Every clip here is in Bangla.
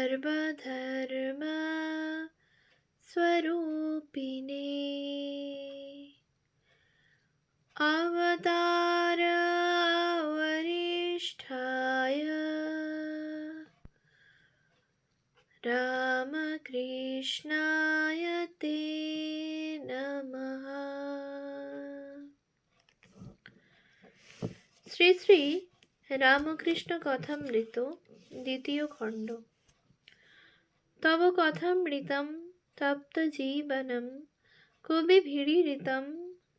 सर्वधर्म स्वरूपिणे अवतार वरिष्ठाय रामकृष्णाय ते नमः। শ্রী শ্রী রামকৃষ্ণ কথামৃত দ্বিতীয় খণ্ড। তব কথামৃতম তপ্ত জীবনম কবিভিড়িতম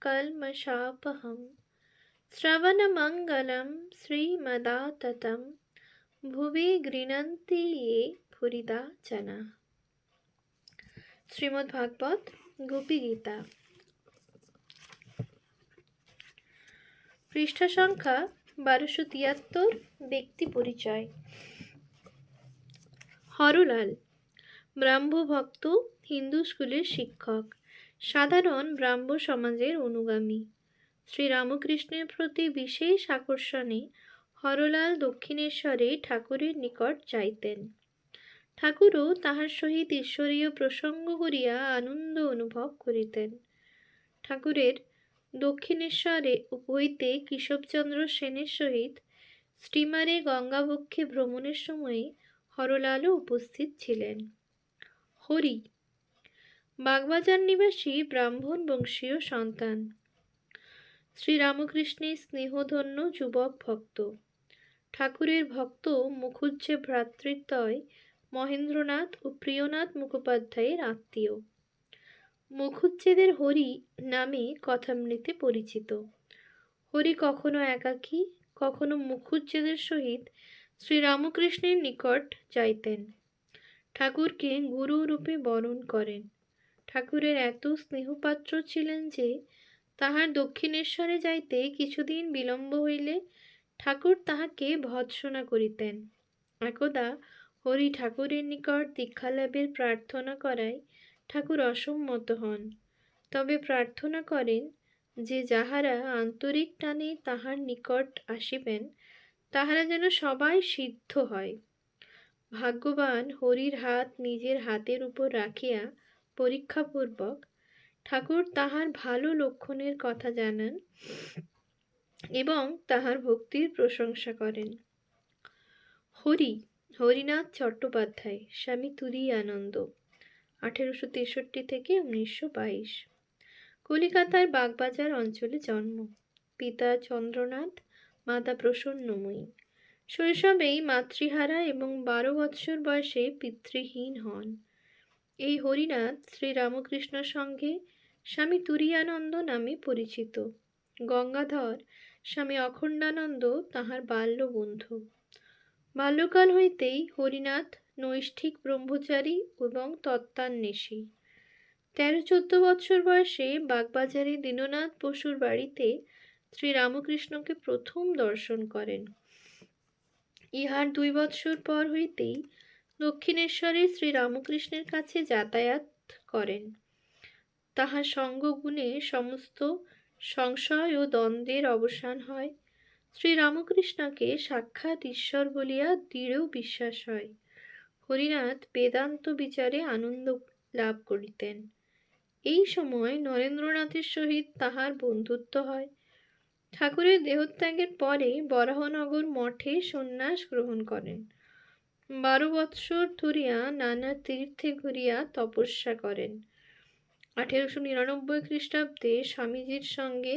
কলমশাপহম শ্রবণমঙ্গলম শ্রীমদাততম ভুবি গৃণন্তি ये ভুরিদা জনা। শ্রীমদ্ ভাগবত গোপী গীতা, পৃষ্ঠা সংখ্যা 1273। ব্যক্তি পরিচয়। হরলাল ব্রাহ্মভক্ত, হিন্দু স্কুলের শিক্ষক, সাধারণ ব্রাহ্ম সমাজের অনুগামী। শ্রীরামকৃষ্ণের প্রতি বিশেষ আকর্ষণে হরলাল দক্ষিণেশ্বরে ঠাকুরের নিকট যাইতেন। ঠাকুরও তাহার সহিত ঈশ্বরীয় প্রসঙ্গ করিয়া আনন্দ অনুভব করিতেন। ঠাকুরের দক্ষিণেশ্বরে হইতে কেশবচন্দ্র সেনের সহিত স্টিমারে গঙ্গাবক্ষে ভ্রমণের সময়ে হরলালও উপস্থিত ছিলেন। হরি বাগবাজার নিবাসী ব্রাহ্মণ বংশীয় সন্তান, শ্রীরামকৃষ্ণের স্নেহধন্য যুবক ভক্ত। ঠাকুরের ভক্ত মুখুজ্জে ভ্রাতৃদ্বয় মহেন্দ্রনাথ ও প্রিয়নাথ মুখোপাধ্যায়ের আত্মীয়। মুখুজ্জেদের হরি নামে কথামৃতে পরিচিত। হরি কখনো একাকী, কখনো মুখুজ্জেদের সহিত শ্রীরামকৃষ্ণের নিকট যাইতেন। ঠাকুরকে গুরু রূপে বরণ করেন। ঠাকুরের এত স্নেহপাত্র ছিলেন যে তাহার দক্ষিণেশ্বরে যাইতে কিছুদিন বিলম্ব হইলে ঠাকুর তাহাকে ভৎসনা করিতেন। একদা হরি ঠাকুরের নিকট দীক্ষালাভের প্রার্থনা করায় ঠাকুর অসম্মত হন, তবে প্রার্থনা করেন যে যাহারা আন্তরিক টানে তাহার নিকট আসিবেন তাহারা যেন সবাই সিদ্ধ হয়। ভাগ্যবান হরির হাত নিজের হাতের উপর রাখিয়া পরীক্ষাপূর্বক ঠাকুর তাহার ভালো লক্ষণের কথা জানান এবং তাহার ভক্তির প্রশংসা করেন। হরি হরিনাথ চট্টোপাধ্যায়, স্বামী তুরীয়ানন্দ, 1863 থেকে 1922। কলিকাতার বাগবাজার অঞ্চলে জন্ম। পিতা চন্দ্রনাথ, মাতা প্রসন্নময়ী। শৈশবেই মাতৃহারা এবং 12 বৎসর বয়সে পিতৃহীন হন। এই হরিনাথ শ্রীরামকৃষ্ণ সঙ্গে স্বামী তুরীয়ানন্দ নামে পরিচিত। গঙ্গাধর স্বামী অখণ্ডানন্দ তাহার বাল্য বন্ধু। বাল্যকাল হইতেই হরিনাথ নৈষ্ঠিক ব্রহ্মচারী এবং তত্ত্বান্বেষী। 13-14 বৎসর বয়সে বাগবাজারে দীননাথ বসুর বাড়িতে শ্রীরামকৃষ্ণকে প্রথম দর্শন করেন। ইহার 2 বৎসর পর হইতেই দক্ষিণেশ্বরে শ্রীরামকৃষ্ণের কাছে যাতায়াত করেন। তাহার সঙ্গগুণে সমস্ত সংশয় ও দ্বন্দ্বের অবসান হয়। শ্রীরামকৃষ্ণকে সাক্ষাৎ ঈশ্বর বলিয়া দৃঢ় বিশ্বাস হয়। হরিনাথ বেদান্ত বিচারে আনন্দ লাভ করিতেন। এই সময় নরেন্দ্রনাথের সহিত তাহার বন্ধুত্ব হয়। ঠাকুরের দেহত্যাগের পরে বরাহনগর মঠে সন্ন্যাস গ্রহণ করেন। 12 বৎসর ধরিয়া নানা তীর্থে ঘুরিয়া তপস্যা করেন। 1899 খ্রিস্টাব্দে স্বামীজির সঙ্গে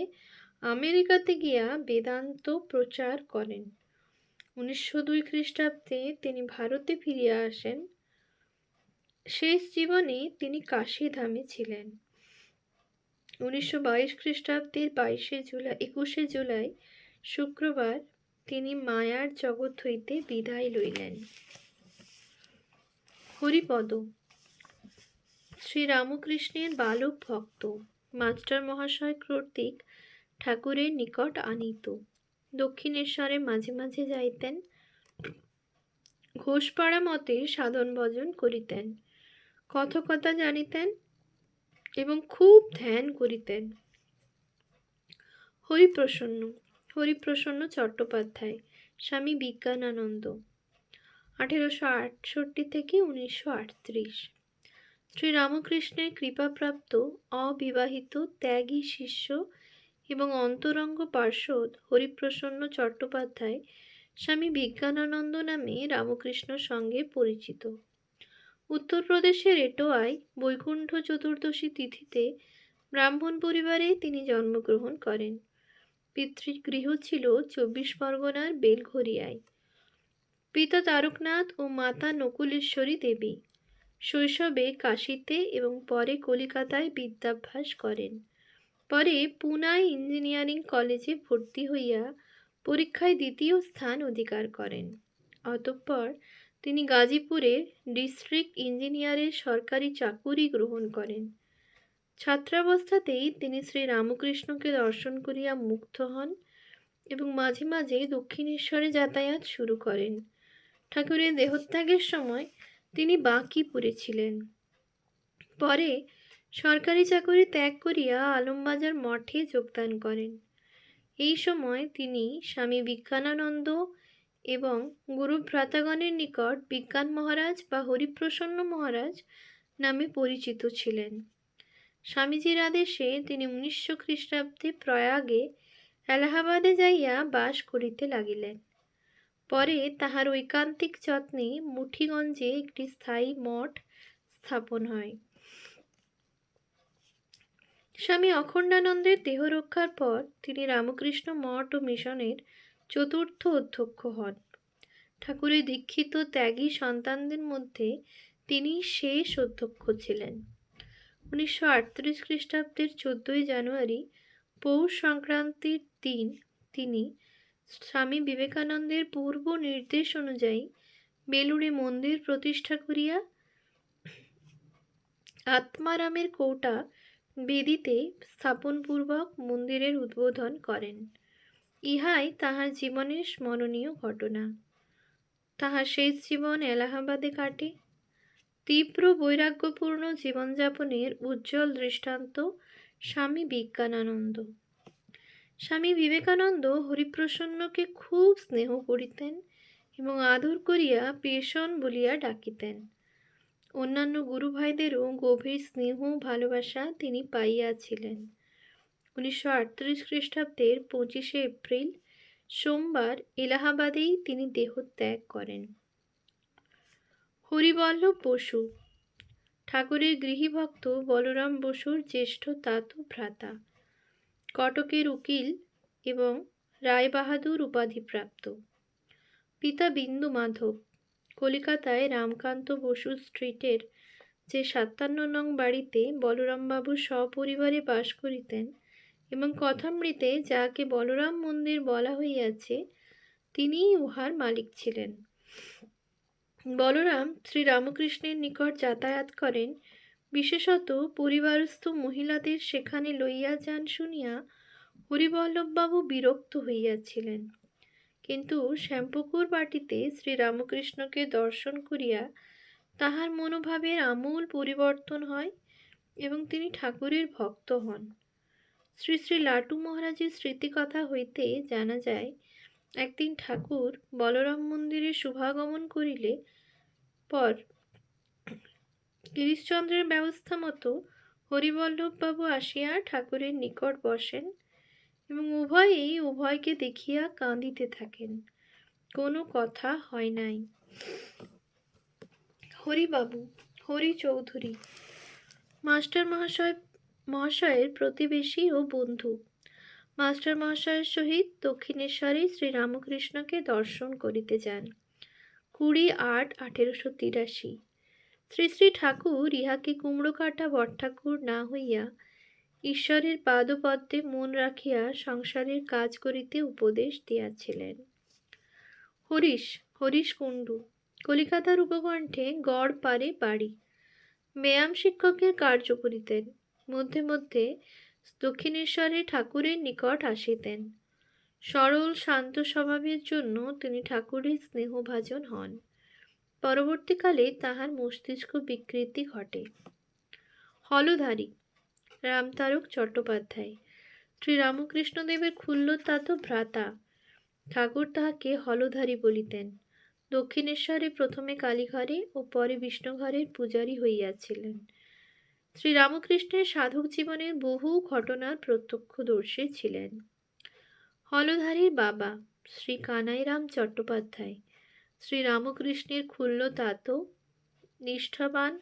আমেরিকাতে গিয়া বেদান্ত প্রচার করেন। 1902 খ্রিস্টাব্দে তিনি ভারতে ফিরিয়া আসেন। শেষ জীবনে তিনি কাশীধামে ছিলেন। 1922 খ্রিস্টাব্দের 21শে জুলাই শুক্রবার তিনি মায়ার জগৎ হইতে বিদায় লইলেন। হরিপদ শ্রীরামকৃষ্ণের বালক ভক্ত, মাস্টার মহাশয় কর্তৃক ঠাকুরের নিকট আনিত। দক্ষিণেশ্বরে মাঝে মাঝে যাইতেন। ঘোষপাড়া মতে সাধন ভজন করিতেন, কথকতা জানিতেন এবং খুব ধ্যান করিতেন। হরিপ্রসন্ন চট্টোপাধ্যায়, স্বামী বিজ্ঞানানন্দ, 1868 থেকে 1938। শ্রীরামকৃষ্ণের কৃপাপ্রাপ্ত অবিবাহিত ত্যাগী শিষ্য এবং অন্তরঙ্গ পার্ষদ হরিপ্রসন্ন চট্টোপাধ্যায় স্বামী বিজ্ঞানানন্দ নামে রামকৃষ্ণর সঙ্গে পরিচিত। উত্তরপ্রদেশের এটোয়ায় বৈকুণ্ঠ চতুর্দশী তিথিতে ব্রাহ্মণ পরিবারে তিনি জন্মগ্রহণ করেন। পিতৃগৃহ ছিল 24 পরগনার বেলঘরিয়ায়। পিতা তারকনাথ ও মাতা নকুলেশ্বরী দেবী। শৈশবে কাশীতে এবং পরে কলিকাতায় বিদ্যাভ্যাস করেন। পরে পুনায় ইঞ্জিনিয়ারিং কলেজে ভর্তি হইয়া পরীক্ষায় দ্বিতীয় স্থান অধিকার করেন। অতঃপর তিনি গাজীপুরে ডিস্ট্রিক্ট ইঞ্জিনিয়ারের সরকারি চাকুরি গ্রহণ করেন। ছাত্রাবস্থাতেই তিনি শ্রী রামকৃষ্ণকে দর্শন করিয়া মুগ্ধ হন এবং মাঝে মাঝে দক্ষিণেশ্বরে যাতায়াত শুরু করেন। ঠাকুরের দেহত্যাগের সময় তিনি বাঁকিপুরে ছিলেন। পরে সরকারি চাকরি ত্যাগ করিয়া আলমবাজার মঠে যোগদান করেন। এই সময় তিনি স্বামী বিজ্ঞানানন্দ এবং গুরু ভ্রাতাগণের নিকট বিজ্ঞান মহারাজ বা হরিপ্রসন্ন মহারাজ নামে পরিচিত ছিলেন। স্বামীজির আদেশে তিনি 1900 খ্রিস্টাব্দে প্রয়াগে এলাহাবাদে যাইয়া বাস করিতে লাগিলেন। পরে তাহার ঐকান্তিক যত্নে মুঠিগঞ্জে একটি স্থায়ী মঠ স্থাপন হয়। স্বামী অখণ্ডানন্দের দেহ রক্ষার পর তিনি রামকৃষ্ণ মঠ ও মিশনের চতুর্থ অধ্যক্ষ হন। ঠাকুরের দীক্ষিত ত্যাগী সন্তানদের মধ্যে তিনি শেষ অধ্যক্ষ ছিলেন। 1938 খ্রিস্টাব্দের 14 জানুয়ারি পৌষ সংক্রান্তির দিন তিনি স্বামী বিবেকানন্দের পূর্ব নির্দেশ অনুযায়ী বেলুড়ে মন্দির প্রতিষ্ঠা করিয়া আত্মারামের কৌটা বেদিতে স্থাপনপূর্বক মন্দিরের উদ্বোধন করেন। ইহাই তাহার জীবনের স্মরণীয় ঘটনা। তাহার শেষ জীবন এলাহাবাদে কাটে। তীব্র বৈরাগ্যপূর্ণ জীবনযাপনের উজ্জ্বল দৃষ্টান্ত স্বামী বিজ্ঞানানন্দ। স্বামী বিবেকানন্দ হরিপ্রসন্নকে খুব স্নেহ করিতেন এবং আদর করিয়া পেশন বলিয়া ডাকিতেন। অন্যান্য গুরু ভাইদেরও গভীর স্নেহ ভালোবাসা তিনি পাইয়াছিলেন। 1938 খ্রিস্টাব্দের 25 এপ্রিল সোমবার এলাহাবাদেই তিনি দেহত্যাগ করেন। হরিবল্লভ বসু ঠাকুরের গৃহীভক্ত বলরাম বসুর জ্যেষ্ঠ তাতো ভ্রাতা, কটকের উকিল এবং রায়বাহাদুর উপাধিপ্রাপ্ত। পিতা বিন্দু মাধব কলিকাতায় রামকান্ত বসু স্ট্রিটের যে 57 নং বাড়িতে বলরামবাবু সপরিবারে বাস করিতেন এবং কথামৃতে যাকে বলরাম মন্দির বলা হইয়াছে তিনিই উহার মালিক ছিলেন। বলরাম শ্রীরামকৃষ্ণের নিকট যাতায়াত করেন, বিশেষত পরিবারস্থ মহিলাদের সেখানে লইয়া যান শুনিয়া হরিবল্লভবাবু বিরক্ত হইয়াছিলেন। কিন্তু শ্যামপুকুর বাটিতে শ্রীরামকৃষ্ণকে দর্শন করিয়া তাহার মনোভাবের আমূল পরিবর্তন হয় এবং তিনি ঠাকুরের ভক্ত হন। শ্রী শ্রী লাটু মহারাজের স্মৃতিকথা হইতে জানা যায়, একদিন ঠাকুর বলরাম মন্দিরে শুভাগমন করিলে পর গিরিশচন্দ্রের ব্যবস্থা মতো হরিবল্লভবাবু আসিয়া ঠাকুরের নিকট বসেন এবং উভয়েই উভয়কে দেখিয়া কাঁদিতে থাকেন। কোনো কথা হয় নাই। হরিবাবু, হরি চৌধুরী মাস্টার মহাশয়ের প্রতিবেশী ও বন্ধু। মাস্টার মহাশয়ের সহিত দক্ষিণেশ্বরে শ্রীরামকৃষ্ণকে দর্শন করিতে যান। 20-8-1883। শ্রী শ্রী ঠাকুর ইহাকে কুমড়ো কাটা বটঠাকুর না হইয়া ঈশ্বরের পাদপদ্মে মন রাখিয়া সংসারের কাজ করিতে উপদেশ দিয়াছিলেন। হরিশ কুণ্ডু কলিকাতার উপকণ্ঠে গড় পারে বাড়ি। ব্যায়াম শিক্ষকের কার্য করিতেন। মধ্যে মধ্যে দক্ষিণেশ্বরে ঠাকুরের নিকট আসিতেন। সরল শান্ত স্বভাবের জন্য তিনি ঠাকুরের স্নেহভাজন হন। পরবর্তীকালে তাহার মস্তিষ্ক বিকৃতি ঘটে। হলধারী রামতারক চট্টোপাধ্যায় শ্রীরামকৃষ্ণদেবের ক্ষুল্লতাতো ভ্রাতা। ঠাকুর তাহাকে হলধারী বলিতেন। দক্ষিণেশ্বরে প্রথমে কালীঘরে ও পরে বিষ্ণুঘরের পূজারী হইয়াছিলেন। শ্রীরামকৃষ্ণের সাধক জীবনের বহু ঘটনার প্রত্যক্ষদর্শী ছিলেন। হলধারীর বাবা শ্রী কানাইরাম চট্টোপাধ্যায় শ্রীরামকৃষ্ণের ক্ষুল্ল তাত, নিষ্ঠাবান,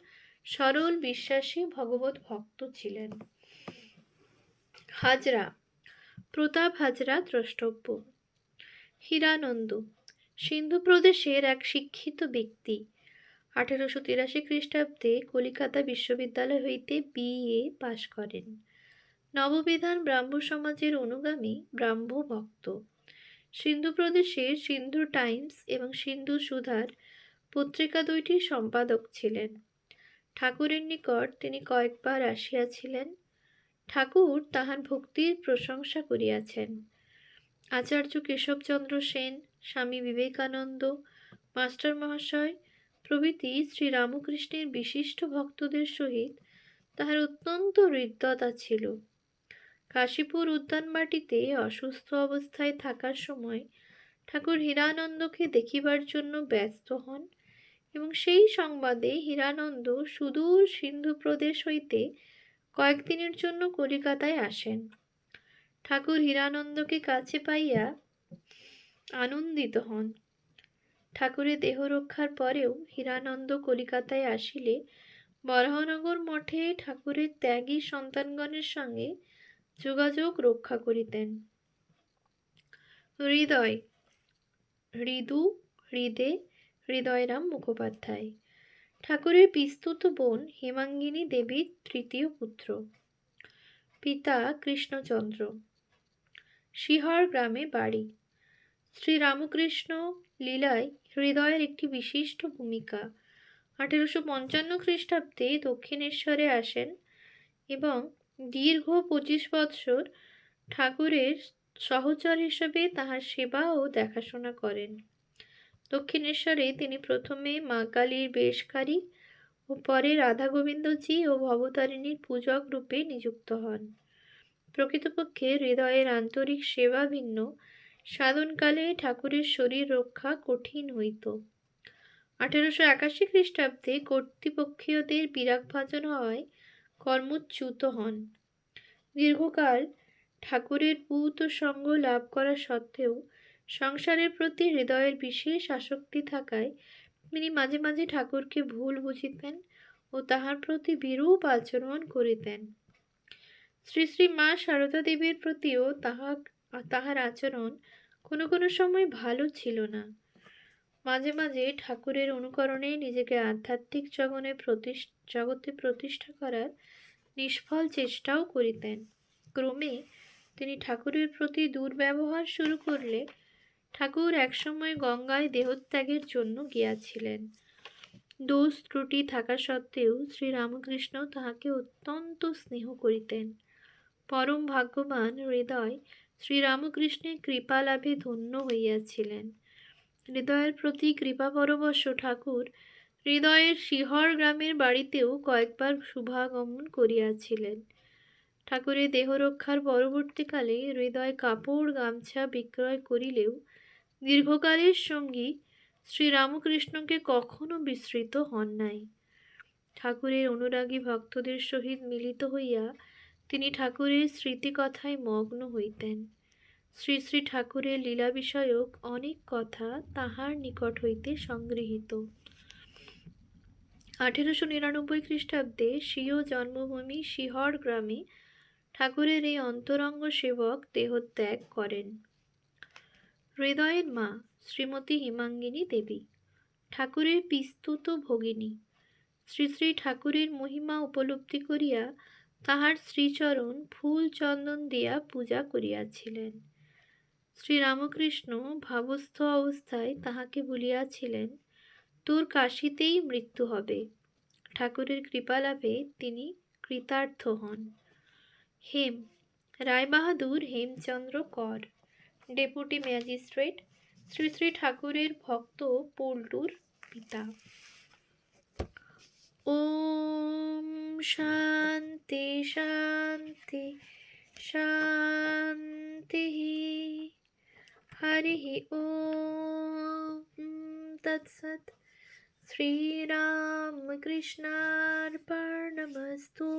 সরল, বিশ্বাসী ভগবত ভক্ত ছিলেন। হাজরা প্রতাপ হাজরা দ্রষ্টব্য। হীরানন্দ সিন্ধু প্রদেশের এক শিক্ষিত ব্যক্তি। 1883 খ্রিস্টাব্দে কলিকাতা বিশ্ববিদ্যালয় হইতে BA পাশ করেন। নববিধান ব্রাহ্ম সমাজের অনুগামী ব্রাহ্ম ভক্ত। সিন্ধু প্রদেশের সিন্ধু টাইমস এবং সিন্ধু সুধার পত্রিকা দুইটির সম্পাদক ছিলেন। ঠাকুরের নিকট তিনি কয়েকবার আসিয়াছিলেন। ঠাকুর তাহার ভক্তির প্রশংসা করিয়াছেন। আচার্য কেশবচন্দ্র সেন, স্বামী বিবেকানন্দ, মাস্টার মহাশয় প্রভৃতি শ্রীরামকৃষ্ণের বিশিষ্ট ভক্তদের সহিত তাহার অত্যন্ত হৃদ্যতা ছিল। কাশীপুর উদ্যানবাটিতে অসুস্থ অবস্থায় থাকার সময় ঠাকুর হীরানন্দকে দেখিবার জন্য ব্যস্ত হন এবং সেই সংবাদে হীরানন্দ সুদূর সিন্ধু প্রদেশ হইতে কয়েকদিনের জন্য কলিকাতায় আসেন। ঠাকুর হীরানন্দকে কাছে পাইয়া আনন্দিত হন। ঠাকুরের দেহ রক্ষার পরেও হীরানন্দ কলিকাতায় আসিলে বরাহনগর মঠে ঠাকুরের ত্যাগী সন্তানগণের সঙ্গে যোগাযোগ রক্ষা করিতেন। হৃদয় হৃদু হৃদে হৃদয়রাম মুখোপাধ্যায় ঠাকুরের পিস্তুত বোন হেমাঙ্গিনী দেবীর তৃতীয় পুত্র। পিতা কৃষ্ণচন্দ্র। শিহর গ্রামে বাড়ি। শ্রীরামকৃষ্ণ লীলায় হৃদয়ের একটি বিশিষ্ট ভূমিকা। 1855 খ্রিস্টাব্দে দক্ষিণেশ্বরে আসেন এবং দীর্ঘ 25 বৎসর ঠাকুরের সহচর হিসেবে তাহার সেবা ও দেখাশোনা করেন। দক্ষিণেশ্বরে তিনি প্রথমে মা কালীর বেশকারী ও পরে রাধা গোবিন্দজি ও ভবতারিণীর পূজক রূপে নিযুক্ত হন। প্রকৃতপক্ষে হৃদয়ের আন্তরিক সেবা ভিন্ন সাধনকালে ঠাকুরের শরীর রক্ষা কঠিন হইত। 1881 খ্রিস্টাব্দে কর্তৃপক্ষীয়দের বিরাগভাজন হওয়ায় কর্মচ্যুত হন। দীর্ঘকাল ঠাকুরের পূত সঙ্গ লাভ করা সত্ত্বেও সংসারের প্রতি হৃদয়ের বিশেষ আসক্তি থাকায় তিনি মাঝে মাঝে ঠাকুরকে ভুল বুঝিতেন ও তাহার প্রতি বিরূপ আচরণ করিতেন। শ্রী শ্রী মা সারদা দেবীর প্রতিও তাহার আচরণ কোনো কোনো সময় ভালো ছিল না। মাঝে মাঝে ঠাকুরের অনুকরণে নিজেকে আধ্যাত্মিক জগতে প্রতিষ্ঠা করার নিষ্ফল চেষ্টাও করিতেন। ক্রমে তিনি ঠাকুরের প্রতি দুর্ব্যবহার শুরু করলে ঠাকুর একসময় গঙ্গায় দেহত্যাগের জন্য গিয়াছিলেন। দোষ ত্রুটি থাকা সত্ত্বেও শ্রীরামকৃষ্ণ তাহাকে অত্যন্ত স্নেহ করিতেন। পরম ভাগ্যবান হৃদয় শ্রীরামকৃষ্ণের কৃপা লাভে ধন্য হইয়াছিলেন। হৃদয়ের প্রতি কৃপা পরবশ ঠাকুর হৃদয়ের শিহর গ্রামের বাড়িতেও কয়েকবার শুভাগমন করিয়াছিলেন। ঠাকুরের দেহ রক্ষার পরবর্তীকালে হৃদয় কাপড় গামছা বিক্রয় করিলেও দীর্ঘকালের সঙ্গী শ্রীরামকৃষ্ণকে কখনো বিস্মৃত হন নাই। ঠাকুরের অনুরাগী ভক্তদের সহিত মিলিত হইয়া তিনি ঠাকুরের স্মৃতিকথায় মগ্ন হইতেন। শ্রী শ্রী ঠাকুরের লীলা বিষয়ক অনেক কথা তাহার নিকট হইতে সংগৃহীত। 1899 খ্রিস্টাব্দে স্বীয় জন্মভূমি শিহর গ্রামে ঠাকুরের এই অন্তরঙ্গ সেবক দেহত্যাগ করেন। হৃদয়ের মা শ্রীমতী হেমাঙ্গিনী দেবী ঠাকুরের পিস্তুত ভগিনী। শ্রী শ্রী ঠাকুরের মহিমা উপলব্ধি করিয়া তাহার শ্রীচরণ ফুল চন্দন দিয়া পূজা করিয়াছিলেন। শ্রীরামকৃষ্ণ ভাবস্থ অবস্থায় তাহাকে বলিয়াছিলেন, তোর কাশীতেই মৃত্যু হবে। ঠাকুরের কৃপালাভে তিনি কৃতার্থ হন। হেম রায়বাহাদুর হেমচন্দ্র কর ডেপুটি ম্যাজিস্ট্রেট, শ্রী শ্রী ঠাকুরের ভক্ত পল্টুর পিতা। ওম শান্তি শান্তি শান্তি। হরি ওম তৎসৎ। শ্রীরামকৃষ্ণার্পণমস্তু।